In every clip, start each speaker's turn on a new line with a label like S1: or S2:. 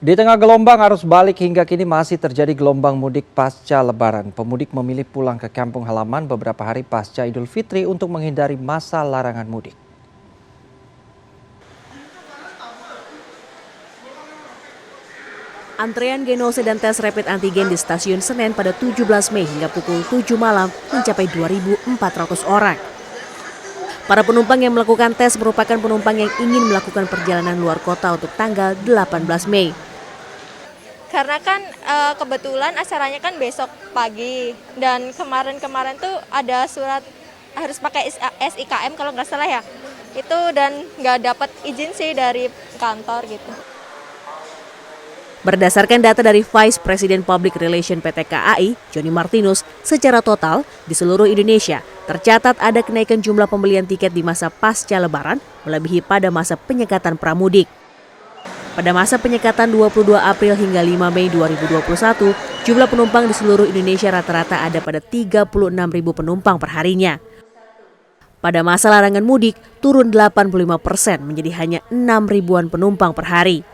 S1: Di tengah gelombang arus balik hingga kini masih terjadi gelombang mudik pasca Lebaran. Pemudik memilih pulang ke kampung halaman beberapa hari pasca Idul Fitri untuk menghindari masa larangan mudik.
S2: Antrean genose dan tes rapid antigen di stasiun Senen pada 17 Mei hingga pukul 7 malam mencapai 2.400 orang. Para penumpang yang melakukan tes merupakan penumpang yang ingin melakukan perjalanan luar kota untuk tanggal 18 Mei.
S3: Karena kan kebetulan acaranya kan besok pagi dan kemarin tuh ada surat harus pakai SIKM kalau nggak salah ya. Itu dan nggak dapat izin sih dari kantor gitu.
S2: Berdasarkan data dari Vice President Public Relation PT KAI, Joni Martinus, secara total di seluruh Indonesia tercatat ada kenaikan jumlah pembelian tiket di masa pasca Lebaran melebihi pada masa penyekatan pramudik. Pada masa penyekatan 22 April hingga 5 Mei 2021, jumlah penumpang di seluruh Indonesia rata-rata ada pada 36.000 penumpang perharinya. Pada masa larangan mudik, turun 85% menjadi hanya 6.000-an penumpang per hari.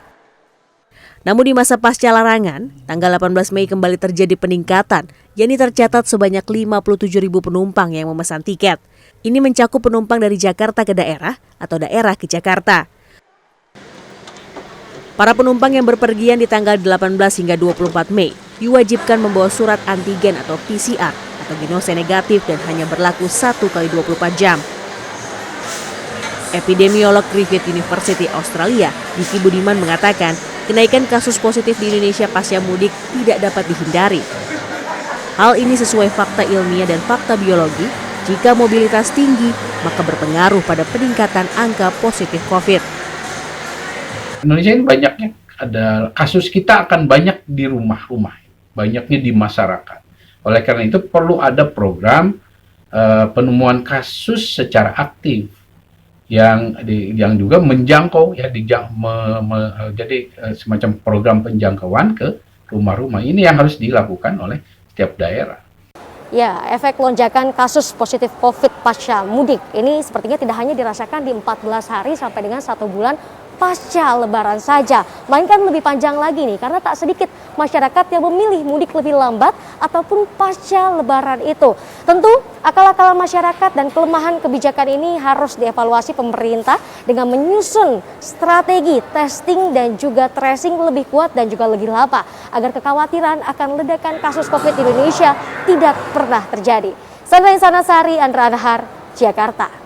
S2: Namun di masa pasca larangan, tanggal 18 Mei kembali terjadi peningkatan, yakni tercatat sebanyak 57.000 penumpang yang memesan tiket. Ini mencakup penumpang dari Jakarta ke daerah atau daerah ke Jakarta. Para penumpang yang berpergian di tanggal 18 hingga 24 Mei diwajibkan membawa surat antigen atau PCR atau genose negatif dan hanya berlaku 1 kali 24 jam. Epidemiolog Griffith University Australia, Diki Budiman mengatakan, kenaikan kasus positif di Indonesia pasca mudik tidak dapat dihindari. Hal ini sesuai fakta ilmiah dan fakta biologi. Jika mobilitas tinggi, maka berpengaruh pada peningkatan angka positif COVID.
S4: Indonesia ini banyaknya ada kasus kita akan banyak di rumah-rumah, banyaknya di masyarakat. Oleh karena itu perlu ada program penemuan kasus secara aktif yang juga menjangkau ya jadi semacam program penjangkauan ke rumah-rumah. Ini yang harus dilakukan oleh setiap daerah.
S5: Ya, efek lonjakan kasus positif COVID pasca mudik ini sepertinya tidak hanya dirasakan di 14 hari sampai dengan 1 bulan pasca Lebaran saja, melainkan lebih panjang lagi nih, karena tak sedikit masyarakat yang memilih mudik lebih lambat ataupun pasca Lebaran itu. Tentu akal-akalan masyarakat dan kelemahan kebijakan ini harus dievaluasi pemerintah dengan menyusun strategi testing dan juga tracing lebih kuat dan juga lebih lama agar kekhawatiran akan ledakan kasus COVID di Indonesia tidak pernah terjadi. Sandra Insanasari, Andra Anhar, Jakarta.